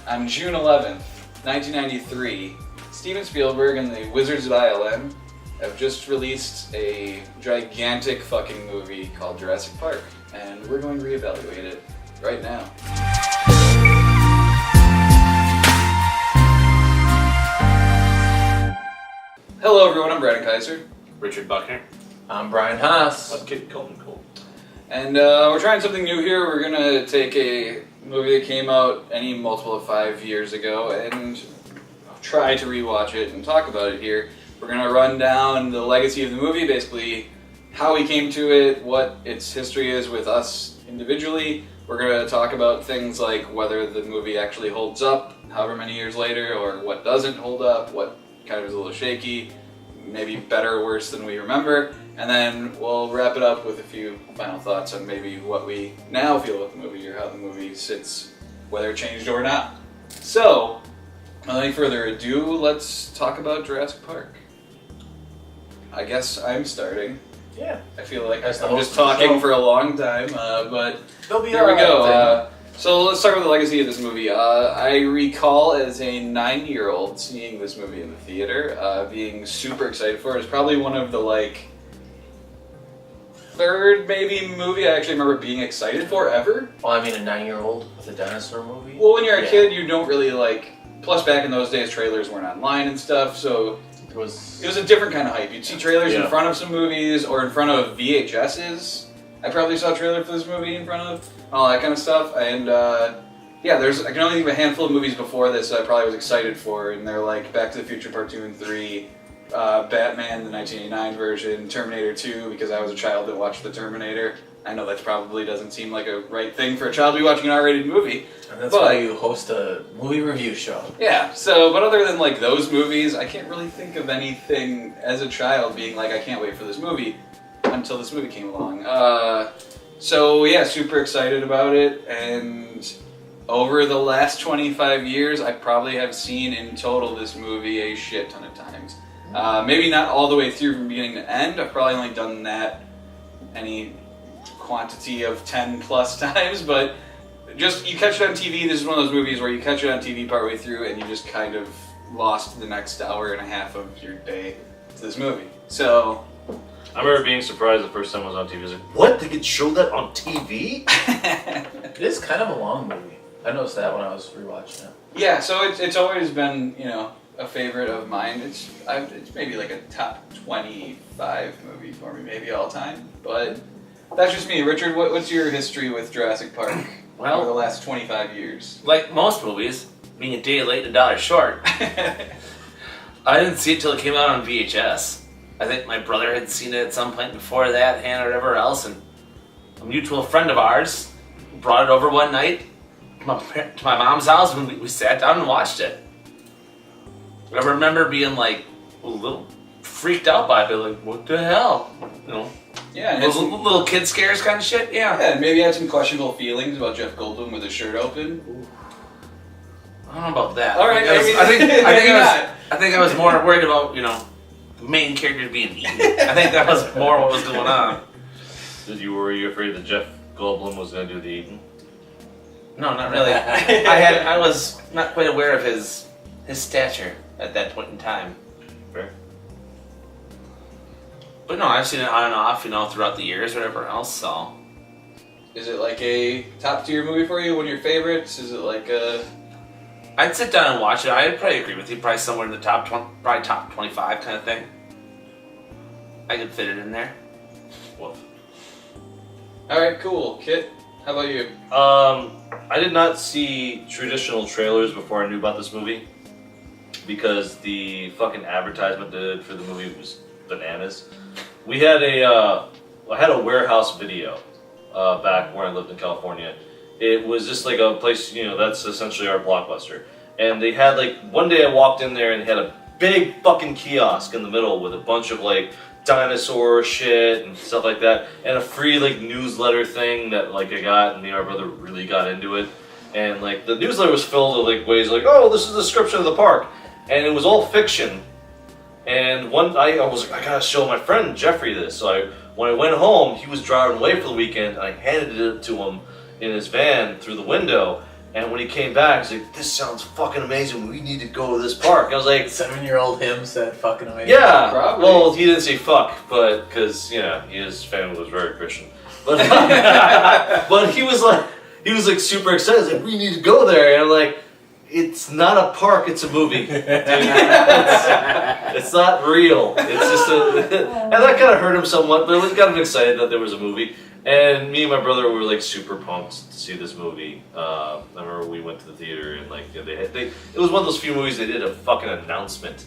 On June 11th, 1993, Steven Spielberg and the Wizards of ILM have just released a gigantic fucking movie called Jurassic Park, and we're going to reevaluate it right now. Hello everyone, I'm Brandon Kaiser. Richard Buckner. I'm Brian Haas. I'm Kid Colton Cole. And we're trying something new here. We're going to take a movie that came out any multiple of 5 years ago and try to rewatch it and talk about it here. We're going to run down the legacy of the movie, basically how we came to it, what its history is with us individually. We're going to talk about things like whether the movie actually holds up however many years later, or what doesn't hold up, what kind of is a little shaky, maybe better or worse than we remember. And then we'll wrap it up with a few final thoughts on maybe what we now feel about the movie or how the movie sits, whether it changed or not. So, without any further ado, let's talk about Jurassic Park. I guess I'm starting. Yeah. I feel like As the I'm host just of the talking show. for a long time, but They'll be here we alright go. then. So let's start with the legacy of this movie. I recall as a 9-year-old seeing this movie in the theater, being super excited for it. It's probably one of the third maybe movie I actually remember being excited for ever. Well, I mean, a 9-year-old with a dinosaur movie? Well, when you're a Yeah. kid, you don't really plus back in those days, trailers weren't online and stuff, so It was it was a different kind of hype. You'd see trailers in Yeah. front of some movies or in front of VHSs. I probably saw a trailer for this movie in front of all that kind of stuff. And yeah, I can only think of a handful of movies before this that I probably was excited for, and they're like Back to the Future Part 2 and 3, Batman, the 1989 version, Terminator 2, because I was a child that watched the Terminator. I know that probably doesn't seem like a right thing for a child to be watching an R-rated movie. and that's but- why you host a movie review show. Yeah, so, but other than those movies, I can't really think of anything as a child being like, I can't wait for this movie, until this movie came along. So yeah, super excited about it, and over the last 25 years, I probably have seen in total this movie a shit ton of times. Maybe not all the way through from beginning to end. I've probably only done that any quantity of 10 plus times, but just, you catch it on TV, this is one of those movies where you catch it on TV partway through and you just kind of lost the next hour and a half of your day to this movie. So, I remember being surprised the first time I was on TV. I was like, what? They could show that on TV? It is kind of a long movie. I noticed that when I was rewatching it. yeah, so it's always been, a favorite of mine. It's maybe like a top 25 movie for me, maybe all time, but that's just me. Richard, what's your history with Jurassic Park Well- over the last 25 years? Like most movies, being a day late and a dollar short, I didn't see it till it came out on VHS. I think my brother had seen it at some point before that and whatever else, and a mutual friend of ours brought it over one night to my mom's house, and we sat down and watched it. I remember being a little freaked out by it, like, what the hell? Yeah, and Those it's, little kid scares kind of shit, yeah. yeah, and maybe I had some questionable feelings about Jeff Goldblum with his shirt open. I don't know about that. All right, I maybe think I was more worried about, the main character being eaten. I think that was more what was going on. Were you afraid that Jeff Goldblum was going to do the eating? No, not really. I was not quite aware of his stature at that point in time. Fair. But no, I've seen it on and off, throughout the years, whatever else. So Is it like a top tier movie for you? One of your favorites? Is it like a... I'd sit down and watch it. I'd probably agree with you. Probably somewhere in the top 20, probably top 25 kind of thing. I could fit it in there. Well, Alright, cool. Kit, how about you? I did not see traditional trailers before I knew about this movie, because the fucking advertisement they did for the movie was bananas. We had I had a warehouse video back when I lived in California. It was just like a place, that's essentially our Blockbuster. And they had one day I walked in there and they had a big fucking kiosk in the middle with a bunch of dinosaur shit and stuff like that, and a free newsletter thing that I got, and our brother really got into it. And the newsletter was filled with ways oh, this is the description of the park, and it was all fiction. And I was I gotta show my friend Jeffrey this. So when I went home, he was driving away for the weekend, and I handed it to him in his van through the window, And when he came back, he's like, "This sounds fucking amazing. We need to go to this park." I was like, 7-year-old him said fucking amazing. "Yeah, Probably. Well, he didn't say fuck, but because his family was very Christian, but but he was like super excited. He's like, "We need to go there," and I'm like, "It's not a park. It's a movie, dude. It's not real. It's just and that kind of hurt him somewhat, but it got him excited that there was a movie." And me and my brother were like super pumped to see this movie. I remember we went to the theater and like it was one of those few movies they did a fucking announcement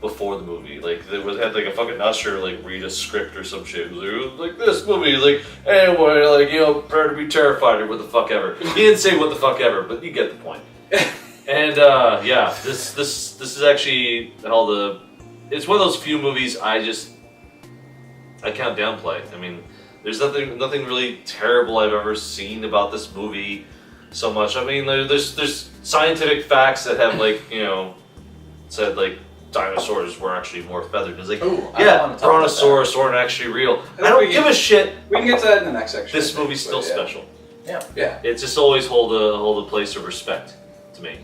before the movie. Like they had like a fucking usher like read a script or some shit. It was like this movie, like hey boy, like prepare to be terrified or what the fuck ever. He didn't say what the fuck ever, but you get the point. And this is actually it's one of those few movies I can't downplay. I mean, there's nothing really terrible I've ever seen about this movie so much. I mean, there's scientific facts that have like said like dinosaurs were actually more feathered. It's like brontosaurus aren't actually real. I don't give a shit. We can get to that in the next section. This movie's still special. Yeah. It just always hold a place of respect to me.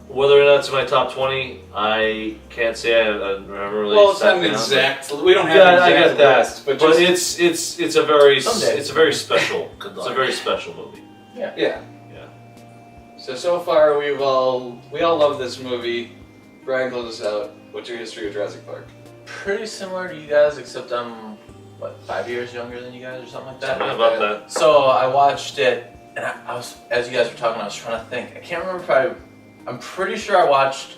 Whether or not it's in my top 20, I can't say I remember really. Well, it's not an exact. We don't have an exact list, but it's a very special. It's a very special movie. Yeah. So far we all love this movie. Brian, close us out. What's your history with Jurassic Park? Pretty similar to you guys, except I'm 5 years younger than you guys or something like that. Something about that. So I watched it, and I was, as you guys were talking, I was trying to think. I can't remember if I'm pretty sure I watched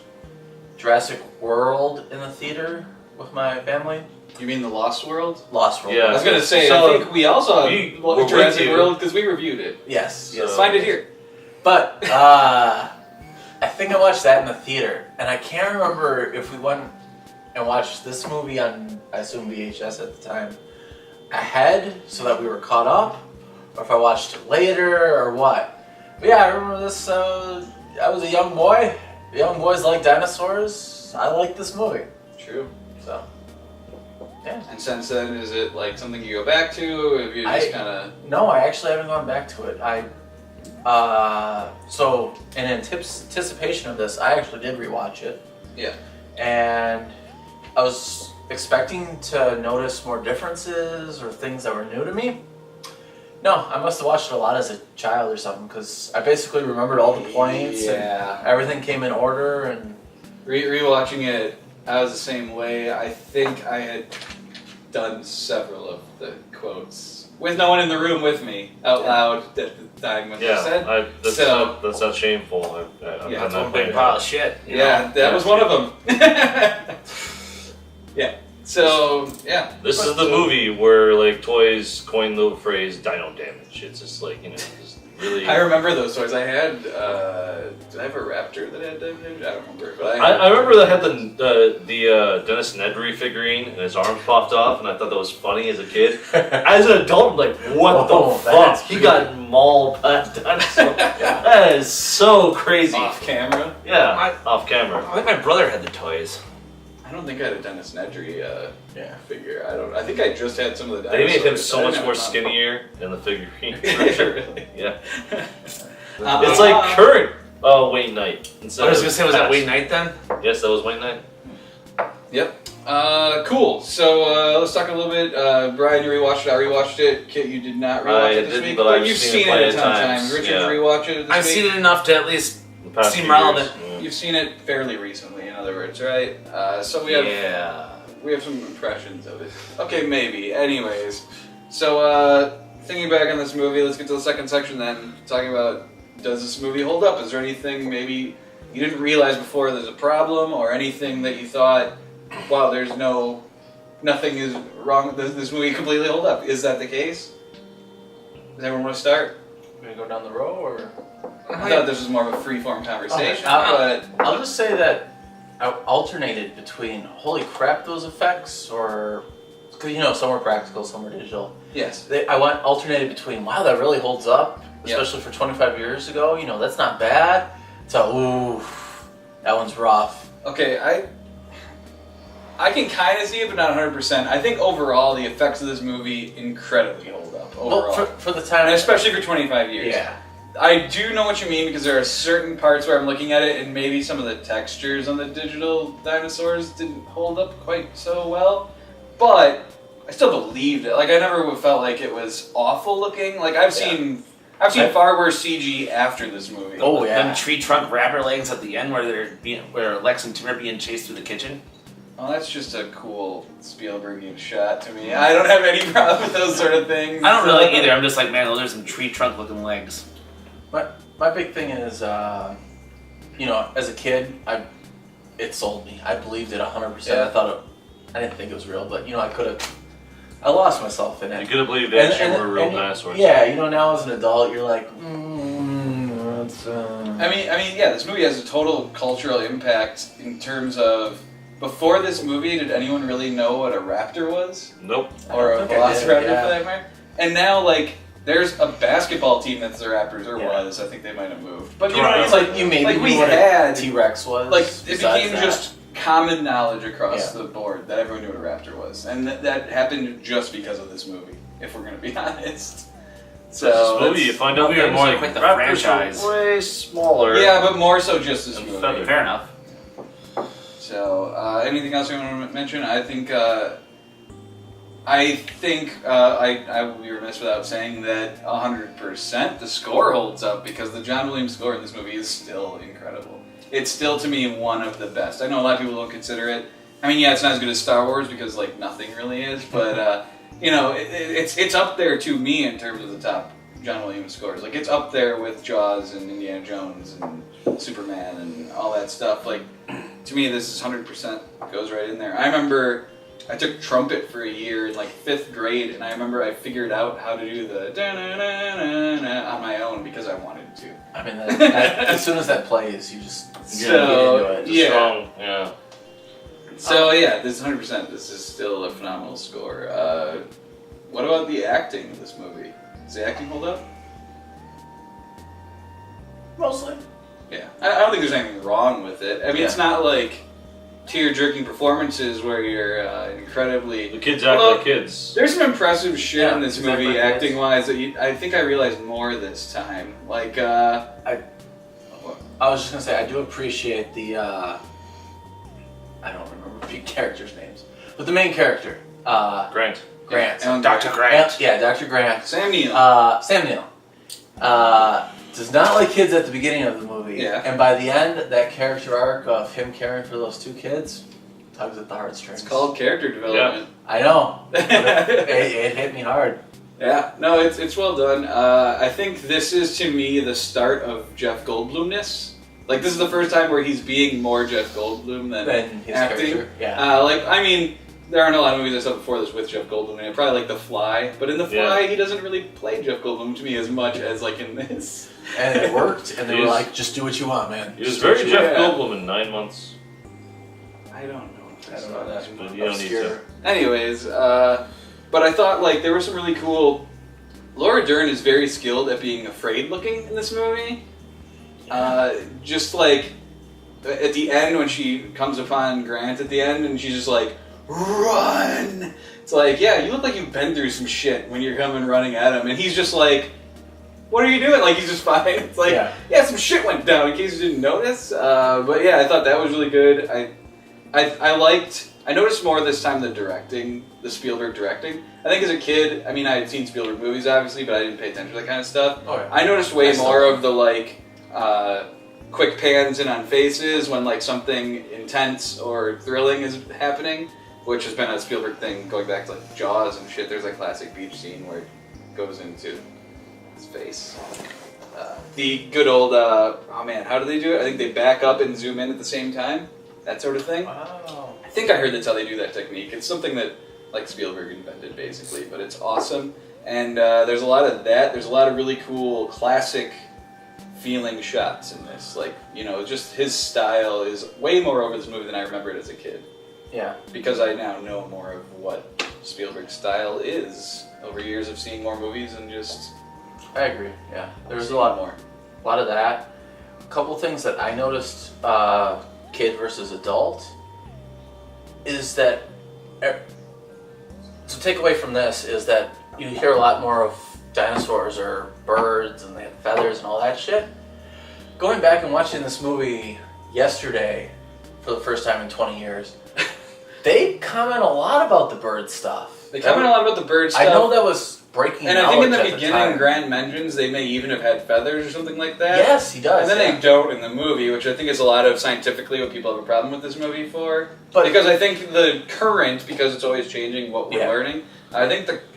Jurassic World in the theater with my family. You mean The Lost World? Lost World. Yeah. I was gonna say. So I think we also were Jurassic with you. World because we reviewed it. Yes. So- Find it here. But I think I watched that in the theater, and I can't remember if we went and watched this movie on, I assume VHS at the time, ahead so that we were caught up, or if I watched it later or what. But yeah, I remember this. I was a young boy. Young boys like dinosaurs. I like this movie. True. So yeah. And since then, is it like something you go back to? Have you just kind of? No, I actually haven't gone back to it. So in anticipation of this, I actually did rewatch it. Yeah. And I was expecting to notice more differences or things that were new to me. No, I must have watched it a lot as a child or something, because I basically remembered all the points and everything came in order. And Rewatching it, I was the same way. I think I had done several of the quotes with no one in the room with me out loud at the time when they said. That's not shameful. I've done that Big thing. pile of shit. That was one of them. Yeah. So yeah. This is the movie where like toys coined the phrase "dino damage." It's just like just really. I remember those toys. I had. Did I have a raptor that had damage? I don't remember. But I remember that had the Dennis Nedry figurine and his arms popped off, and I thought that was funny as a kid. As an adult, I'm like, what the fuck? He got mauled by a dinosaur. That is so crazy. Off camera. Yeah, off camera. I think my brother had the toys. I don't think I had a Dennis Nedry figure. I think I just had some of the They dinosaurs. made him so I much didn't more have a skinnier than the figurine. Really? Yeah. It's like current Wayne Knight. I was gonna say, was that Wayne Knight then? Yes, that was Wayne Knight. Yep. Cool. So let's talk a little bit. Brian, you rewatched it. I rewatched it. Kit, you did not rewatch it this didn't, week. but I've you've seen it it plenty a of ton of times. times. Richard, Yeah. rewatch it this I've week? seen it enough to at least The past seem few relevant. years. Yeah. You've seen it fairly recently, in other words, right? So we have some impressions of it. Okay, maybe. Anyways, so thinking back on this movie, let's get to the second section then. Talking about, does this movie hold up? Is there anything maybe you didn't realize before there's a problem, or anything that you thought, wow, nothing is wrong, does this movie completely hold up? Is that the case? Does everyone want to start? Gonna go down the row, or I thought this was more of a free-form conversation, Okay. but... I'll just say that I alternated between holy crap those effects, or because some were practical, some were digital. Yes. I alternated between wow, that really holds up, especially for 25 years ago. That's not bad. So ooh, that one's rough. Okay, I can kind of see it, but not 100%. I think overall the effects of this movie incredibly hold up. Overall, Well, for the time, and especially for 25 years. yeah. I do know what you mean because there are certain parts where I'm looking at it and maybe some of the textures on the digital dinosaurs didn't hold up quite so well, but I still believed it. Like I never felt like it was awful looking. Like I've seen far worse CG after this movie. Oh yeah. Them tree trunk raptor legs at the end where Lex and Tim are being chased through the kitchen. Well, that's just a cool Spielbergian shot to me. I don't have any problem with those sort of things. I don't really either. I'm just like, man, those are some tree trunk looking legs. My big thing is, you know, as a kid, it sold me. I believed it 100%. Yeah. I didn't think it was real, but you know, I lost myself in it. You could have believed that were real dinosaurs. Yeah, you know, now as an adult, you're like, that's. I mean, yeah, this movie has a total cultural impact in terms of. Before this movie, did anyone really know what a raptor was? Nope. Or a velociraptor for yeah. that matter? And now, like, there's a basketball team that's the Raptors, or Yeah. was. I think they might have moved. But you Right. know, It's like, like you maybe like knew we what had, a T-Rex was. like, it besides became that. just common knowledge across Yeah. the board that everyone knew what a raptor was. And that happened just because of this movie, if we're going to be honest. So this movie, that's- you find out Movie things more like quite the raptors franchise. are way smaller. yeah, but more so just this And movie. feathered. Fair enough. So, anything else you want to mention? I think I would be remiss without saying that 100% the score holds up because the John Williams score in this movie is still incredible. It's still, to me, one of the best. I know a lot of people don't consider it. I mean, yeah, it's not as good as Star Wars because, like, nothing really is, but, you know, it's up there to me in terms of the top John Williams scores. Like, it's up there with Jaws and Indiana Jones and Superman and all that stuff. Like, to me, this is 100% goes right in there. I remember I took trumpet for a year in, like, 5th grade, and I remember I figured out how to do the da-na-na-na-na on my own because I wanted to. I mean, as soon as that plays, you just So, get into it. yeah. Strong, yeah. So, yeah, this is 100%. This is still a phenomenal score. What about the acting in this movie? Does the acting hold up? Mostly. Yeah. I don't think there's anything wrong with it. I mean, it's not like tear-jerking performances where you're incredibly... The kids act Well, like kids. There's some impressive shit in this exactly movie, like acting-wise, that I think I realized more this time. Like, I was just gonna say I do appreciate the I don't remember the characters' names, but the main character, Grant. Grant. Alan Dr. Grant. Grant. Yeah, Dr. Grant. Sam Neill. Sam Neill. Does not like kids at the beginning of the movie. Yeah. And by the end, that character arc of him caring for those two kids tugs at the heartstrings. It's called character development. I know. But it hit me hard. Yeah, no, it's well done. I think this is, to me, the start of Jeff Goldblumness. Like, this is the first time where he's being more Jeff Goldblum than His acting. character. Yeah. Like, I mean, there aren't a lot of movies I saw before this with Jeff Goldblum in it. Probably like The Fly, but in The Fly, he doesn't really play Jeff Goldblum to me as much as like in this. And it worked, and they He were was- like, just do what you want, man. He was Just do what very you Jeff Yeah. Goldblum in 9 months. I don't know. If I don't know that. But you don't need Obscure. to. Anyways, but I thought like there were some really cool. Laura Dern is very skilled at being afraid looking in this movie. Just like at the end when she comes upon Grant at the end and she's just like, run! It's like, yeah, you look like you've been through some shit when you're coming running at him. And he's just like, what are you doing? Like, he's just fine. It's like, yeah, some shit went down in case you didn't notice. But yeah, I thought that was really good. I noticed more this time the directing, the Spielberg directing. I think as a kid, I mean, I had seen Spielberg movies obviously, but I didn't pay attention to that kind of stuff. Oh, yeah. I noticed way I still more don't. of the like quick pans in on faces when like something intense or thrilling is happening, which has been a Spielberg thing going back to like Jaws and shit. There's a classic beach scene where it goes into his face. The good old oh man, how do they do it? I think they back up and zoom in at the same time, that sort of thing. Wow. I think I heard that's how they do that technique. It's something that like Spielberg invented basically, but it's awesome. And there's a lot of that. There's a lot of really cool classic feeling shots in this. Like, you know, just his style is way more over this movie than I remembered as a kid. Yeah. Because I now know more of what Spielberg's style is over years of seeing more movies and just I agree. Yeah. There's a seeing lot more. A lot of that. A couple things that I noticed, kid versus adult, is that to take away from this is that you hear a lot more of dinosaurs are birds and they have feathers and all that shit. Going back and watching this movie yesterday for the first time in 20 years, they comment a lot about the bird stuff. They comment a lot about the bird stuff. I know that was breaking and I think in the knowledge at beginning, time. Grant mentions they may even have had feathers or something like that. Yes, he does. And then yeah. they don't in the movie, which I think is a lot of scientifically what people have a problem with this movie for. But- because I think the current, because it's always changing what we're Yeah. learning, I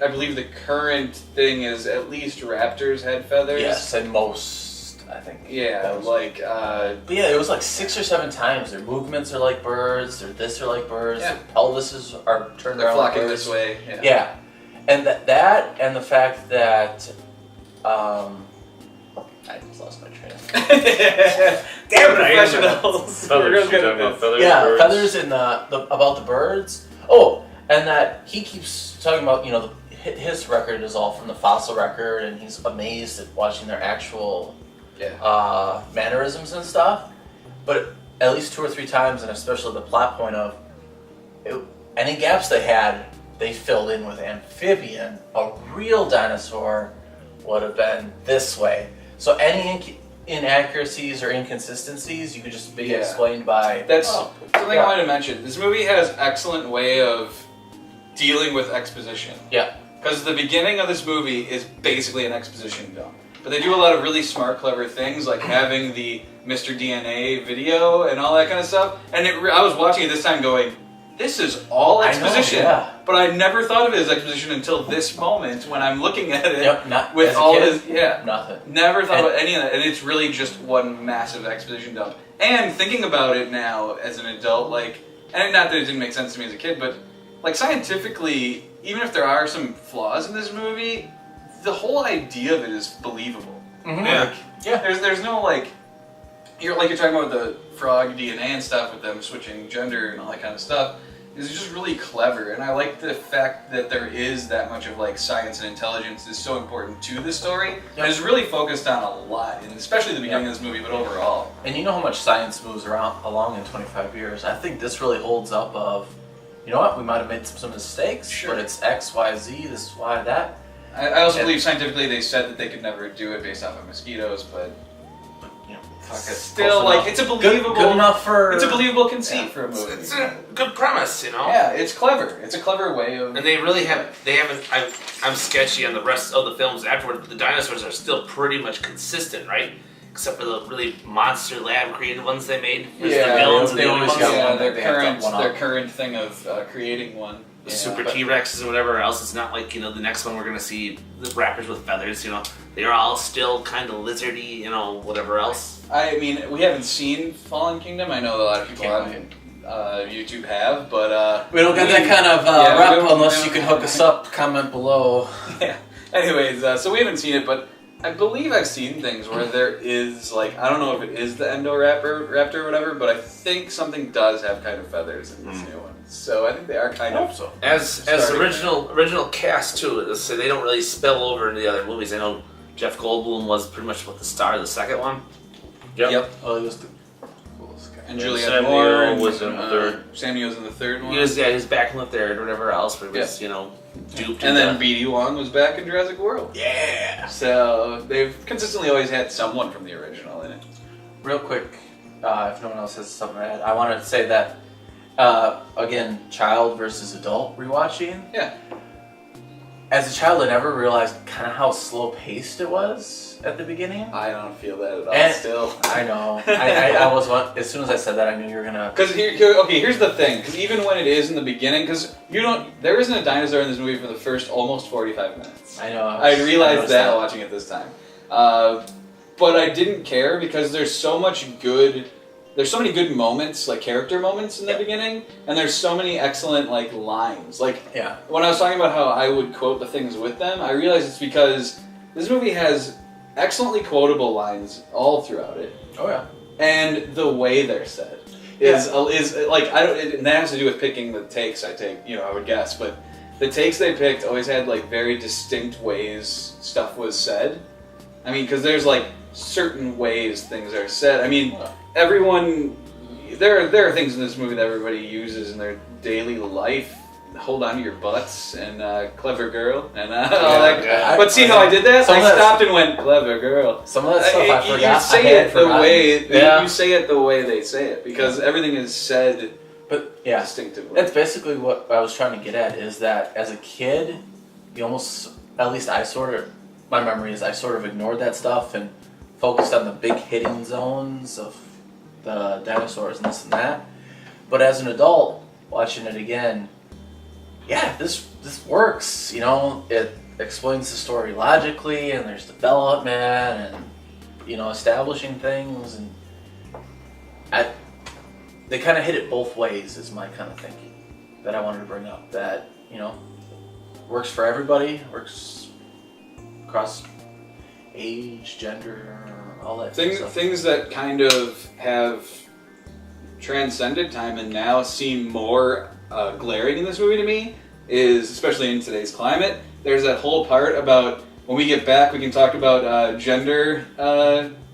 believe the current thing is at least raptors had feathers. Yes, and most, I think. Yeah, that was- like, But yeah, it was like 6 or 7 times. Their movements are like birds, their this are like birds, Yeah. their pelvises are turned they're around like flocking birds. this way. Yeah. And that and the fact that I just lost my train of thought. Damn I am professionals. We're Feathers, real you're good talking at about this. feathers, Yeah, birds. feathers in the about the birds. Oh, and that he keeps talking about, his record is all from the fossil record, and he's amazed at watching their actual mannerisms and stuff. But at least 2 or 3 times, and especially the plot point of any gaps they had, they filled in with amphibian. A real dinosaur would have been this way. So any inaccuracies or inconsistencies, you could just be Yeah. explained by. That's oh, something yeah. I wanted to mention. This movie has excellent way of dealing with exposition. Yeah. Because the beginning of this movie is basically an exposition dump. But they do a lot of really smart, clever things, like having the Mr. DNA video and all that kind of stuff. And I was watching it this time going, this is all exposition. I know, yeah. But I never thought of it as exposition until this moment when I'm looking at it Yep, not with as a all kid, his... Yeah. nothing. Never thought And- about any of that, and it's really just one massive exposition dump. And thinking about it now as an adult, like, and not that it didn't make sense to me as a kid, but like scientifically, even if there are some flaws in this movie, the whole idea of it is believable. Mhm. Yeah. Like, Yeah. There's no like, you're talking about the frog DNA and stuff with them switching gender and all that kind of stuff. It's just really clever, and I like the fact that there is that much of like science and intelligence is so important to the story. Yep. And it's really focused on a lot, and especially the beginning of this movie, but overall. And you know how much science moves along in 25 years. I think this really holds up of, you know what, we might have made some mistakes, Sure. but it's X, Y, Z, this is why, that. I also And- believe scientifically they said that they could never do it based off of mosquitoes, but You know, fuck it. close Still, enough. like, it's a believable. Good enough for. It's a believable conceit Yeah. for a movie. It's a good premise, you know. Yeah, it's clever. It's a clever way of. And they really haven't. I'm sketchy on the rest of the films afterward, but the dinosaurs are still pretty much consistent, right? Except for the really monster lab created ones they made. There's Yeah, the villains they and the always other got ones. yeah, one their that they have to current one up. their current thing of creating one. The Yeah, super but- T-Rexes and whatever else. It's not like, the next one we're gonna see the raptors with feathers, They are all still kind of lizardy, whatever else. I mean, we haven't seen Fallen Kingdom. I know a lot of people on YouTube have, but We don't got that kind of yeah, we rep don't- unless we you don't- can hook us up. Comment below. Yeah. Anyways, so we haven't seen it, but I believe I've seen things where there is like, I don't know if it is the Endoraptor or whatever, but I think something does have kind of feathers in this new one. So I think they are kind of. so. As Starting original cast too, so they don't really spill over into the other movies. I know Jeff Goldblum was pretty much the star of the second one. Yep. Well, he was the coolest guy. And Yeah, Julianne Samuel Moore and, was in the third. Samuel was in the third one. He was back in the third or whatever else, but he was duped. And then into- B.D. Wong was back in Jurassic World. Yeah. So they've consistently always had someone from the original in it. Real quick, if no one else has something to add, I wanted to say that again, child versus adult rewatching. Yeah. As a child, I never realized kind of how slow paced it was at the beginning. I don't feel that at all And- still. I know. I was as soon as I said that, I knew you were gonna. Because here's the thing. Because even when it is in the beginning, because there isn't a dinosaur in this movie for the first almost 45 minutes. I know. I realized noticed that watching it this time. But I didn't care because there's so many good moments, like character moments in the Yeah. beginning, and there's so many excellent like lines. Like Yeah. when I was talking about how I would quote the things with them, I realized it's because this movie has excellently quotable lines all throughout it, Oh yeah. and the way they're said is like I don't. And that has to do with picking the takes I take. I would guess, but the takes they picked always had like very distinct ways stuff was said. I mean, because there's like certain ways things are said. I mean, everyone. There are things in this movie that everybody uses in their daily life hold on to your butts and clever girl and all Yeah, that. yeah. But see how I did that? Some I of that- stopped and went clever girl. Some of that stuff I forgot. You say it the way Yeah. you say it the way they say it because everything is said But yeah, distinctively. that's basically what I was trying to get at. Is that as a kid, you almost, at least my memory is I sort of ignored that stuff and focused on the big hitting zones of the dinosaurs and this and that. But as an adult, watching it again, yeah, this works. You know, it explains the story logically, and there's development, and establishing things, and they kind of hit it both ways. Is my kind of thinking that I wanted to bring up. That works for everybody, works across age, gender, all that stuff. Things that kind of have transcended time and now seem more glaring in this movie to me is, especially in today's climate, there's that whole part about when we get back we can talk about gender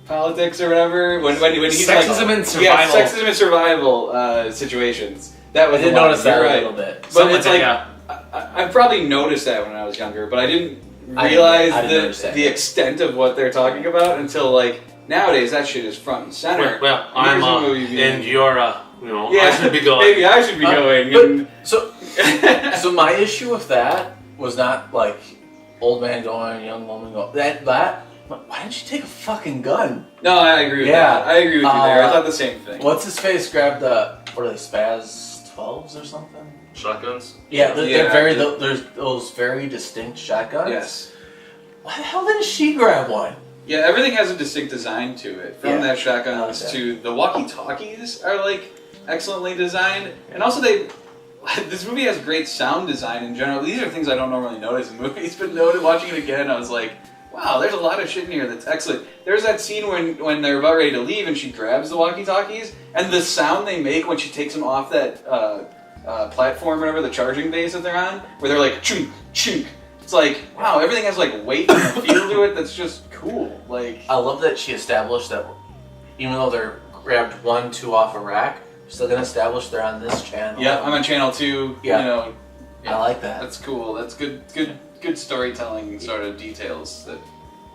politics or whatever when he's Sexism and survival. Yeah, sexism and survival situations. That was I did the one. notice that You're a right. little bit. But it's like yeah. I probably noticed that when I was younger, but I didn't I realize didn't notice that. the extent of what they're talking about until like nowadays. That shit is front and center. Well, And here's I'm a movie being- and you're Yeah, I should be going. Maybe I should be going. But and- so my issue with that was not like old man going, young woman going. That why didn't you take a fucking gun? no, I agree with Yeah. that. I agree with you there. I Uh, thought the same thing. What's his face grabbed what are they, Spaz 12s or something? Shotguns? Yeah, they're Yeah. very. There's those very distinct shotguns. Yes. Why the hell didn't she grab one? Yeah, everything has a distinct design to it. From Yeah. that shotgun I like that. to the walkie-talkies are like excellently designed, and also this movie has great sound design in general. These are things I don't normally notice in movies, but watching it again, I was like, wow, there's a lot of shit in here that's excellent. There's that scene when they're about ready to leave and she grabs the walkie-talkies, and the sound they make when she takes them off that platform, whatever, the charging base that they're on, where they're like, chunk, chunk. It's like, wow, everything has like weight and a feel to it that's just cool. Like, I love that she established that even though they're grabbed 1, 2 off a rack, still gonna establish they're on this channel. yeah, I'm on channel 2, Yeah. I like that. That's cool. That's good storytelling sort of details that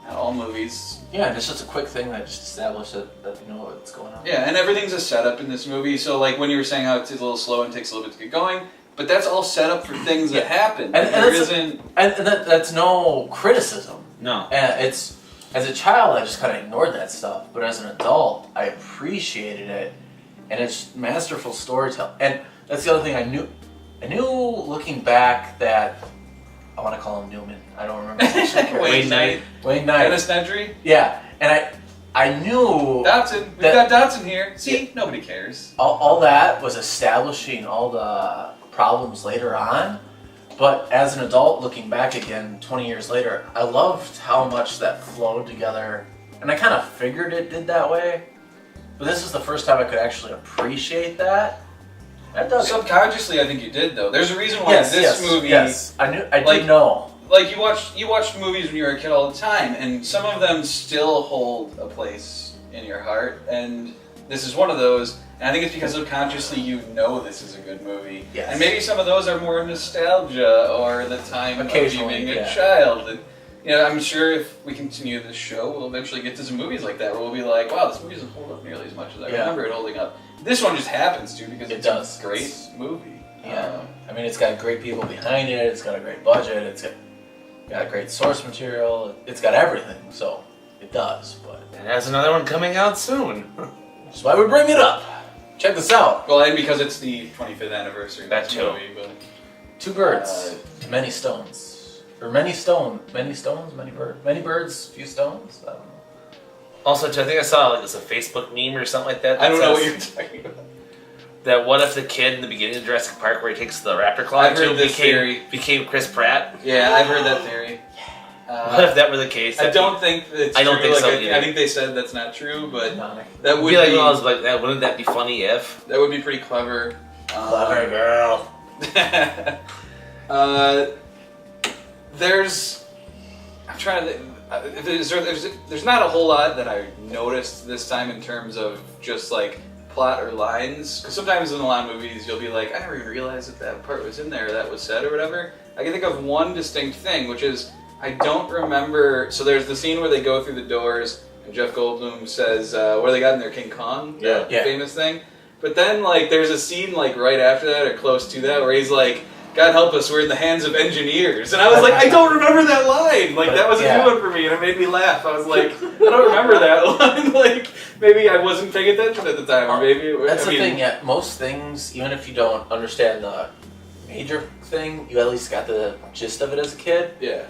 all movies. Yeah, and it's just a quick thing that just established that you know what's going on. Yeah, and everything's a setup in this movie. So like when you were saying how it's a little slow and takes a little bit to get going, but that's all set up for things that happen. And there that's- isn't. And that's no criticism. No. And it's, as a child, I just kind of ignored that stuff. But as an adult, I appreciated it, and it's masterful storytelling. And that's the other thing I knew looking back that I want to call him Newman. I don't remember. Wayne Knight. Wayne Knight. Dennis Nedry. Yeah, and I knew Dotson. We've That- got Dotson here. See, nobody cares. all that was establishing all the problems later on. But as an adult, looking back again, 20 years later, I loved how much that flowed together. And I kind of figured it did that way. But this is the first time I could actually appreciate that. I dug it. Subconsciously, I think you did though. There's a reason why this movie. Yes, I knew. I like- did know. Like you watched movies when you were a kid all the time, and some of them still hold a place in your heart. And this is one of those. And I think it's because subconsciously you know this is a good movie. Yes. And maybe some of those are more nostalgia or the time of you Occasionally, being a yeah. child. And I'm sure if we continue this show, we'll eventually get to some movies like that where we'll be like, wow, this movie doesn't hold up nearly as much as I Yeah. remember it holding up. This one just happens to because It it's does. a great movie. Yeah. I mean, it's got great people behind it. It's got a great budget. It's got great source material. It's got everything. So it does. But And has another one coming out soon. that's why we bring it up. Check this out. Well, and because it's the 25th anniversary of That this too. movie, but 2 birds, many stones. Or many stones, many birds, few stones. I don't know. Also, too, I think I saw it's a Facebook meme or something like that. I don't know what says you're talking about. That what if the kid in the beginning of Jurassic Park where he takes the raptor claw I've to heard this theory. became Chris Pratt? Yeah, I've heard that theory. What if that were the case? I don't think it's I don't true. think so Like, I either. think they said that's not true, but Demonic. that It'd would be like be when I was like that. Wouldn't that be funny if? that would be pretty clever. Clever girl. There's, I'm trying to. There's not a whole lot that I noticed this time in terms of just like plot or lines, because sometimes in a lot of movies you'll be like, I never even realized that that part was in there, or that was said, or whatever. I can think of one distinct thing, which is I don't remember. So there's the scene where they go through the doors, and Jeff Goldblum says, "What do they got in there? King Kong?" Yeah. Yeah. Famous thing. But then like there's a scene like right after that or close to that where he's like, God help us, we're in the hands of engineers. And I was like, I don't remember that line. Like, that was a new one for me, and it made me laugh. I was like, I don't remember that line. Like, maybe I wasn't paying attention at the time, or maybe it was... That's the thing, yeah. Most things, even if you don't understand the major thing, you at least got the gist of it as a kid. Yeah.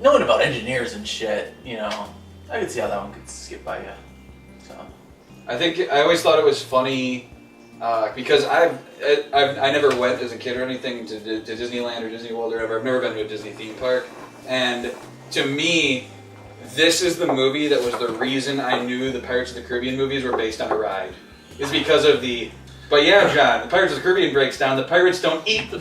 Knowing about engineers and shit, you know, I could see how that one could skip by you. So. I always thought it was funny... because I never went as a kid or anything to Disneyland or Disney World or whatever. I've never been to a Disney theme park. And to me, this is the movie that was the reason I knew the Pirates of the Caribbean movies were based on a ride. Is because of the... But yeah, John, the Pirates of the Caribbean breaks down. The pirates don't eat the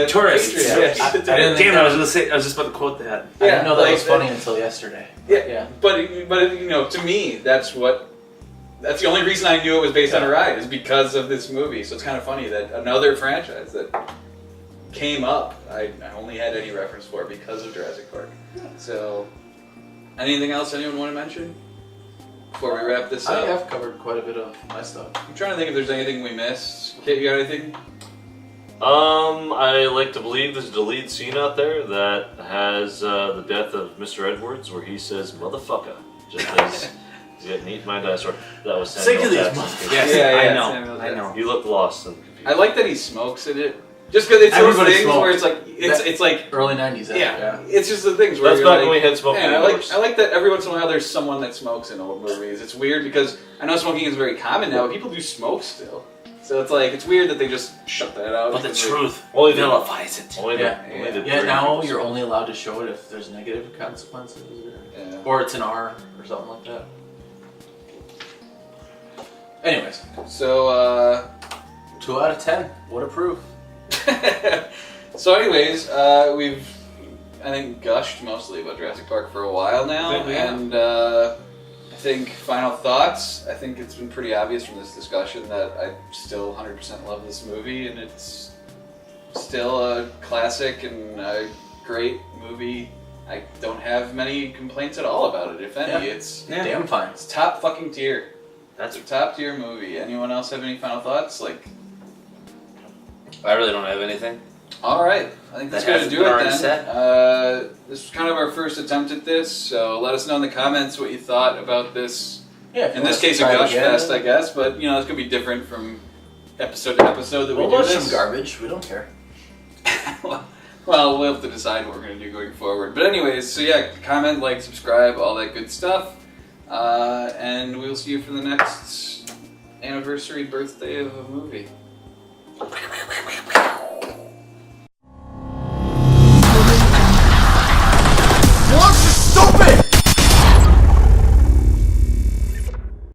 tourists. patriots. Yeah. Yeah, eat the I didn't tourists. Damn, I was just about to quote that. I didn't know that like, was funny until yesterday. Yeah, but you know, to me, that's the only reason I knew it was based on a ride, is because of this movie. So it's kind of funny that another franchise that came up, I only had any reference for because of Jurassic Park. So, anything else anyone want to mention before we wrap this I up? have covered quite a bit of my stuff. I'm trying to think if there's anything we missed. Kate, you got anything? I like to believe there's a deleted scene out there that has the death of Mr. Edwards, where he says "motherfucker" just as he's getting eaten by a dinosaur. That was Samuel Jackson's. Yes, Yeah, I Samuel know. I know. Jackson. You look lost and confused. I like that he smokes in it. Just because it's those Everybody things smoked. where it's like it's like Early 90s, yeah, it's just the things where That's you're back like, when we had smoking man, indoors. I like that every once in a while there's someone that smokes in old movies. It's weird because I know smoking is very common now, but people do smoke still. So it's like, it's weird that they just shut that out. But the truth Only the- vilifies it. Only the- Yeah. only the Yeah, dirty now people you're smoke. only allowed to show it if there's negative consequences. Yeah. Or it's an R or something like that. Anyways, So, 2 out of 10. Would approve. so anyways, we've, I think, gushed mostly about Jurassic Park for a while now. I think we have. And I think final thoughts. I think it's been pretty obvious from this discussion that I still 100% love this movie, and it's still a classic and a great movie. I don't have many complaints at all about it, if any. Yeah. It's Damn fine. it's top fucking tier. That's. It's a top tier movie. Anyone else have any final thoughts? Like, I really don't have anything. all right, I think that's That going to hasn't do been it already then. said. This was kind of our first attempt at this, so let us know in the comments what you thought about this. Yeah. if you In this want us to case, a try it gush again, fest, I guess, but you know, it's going to be different from episode to episode that We'll we do watch this. some garbage. We don't care. Well, we'll have to decide what we're going to do going forward. But anyways, so yeah, comment, like, subscribe, all that good stuff. And we'll see you for the next anniversary birthday of a movie.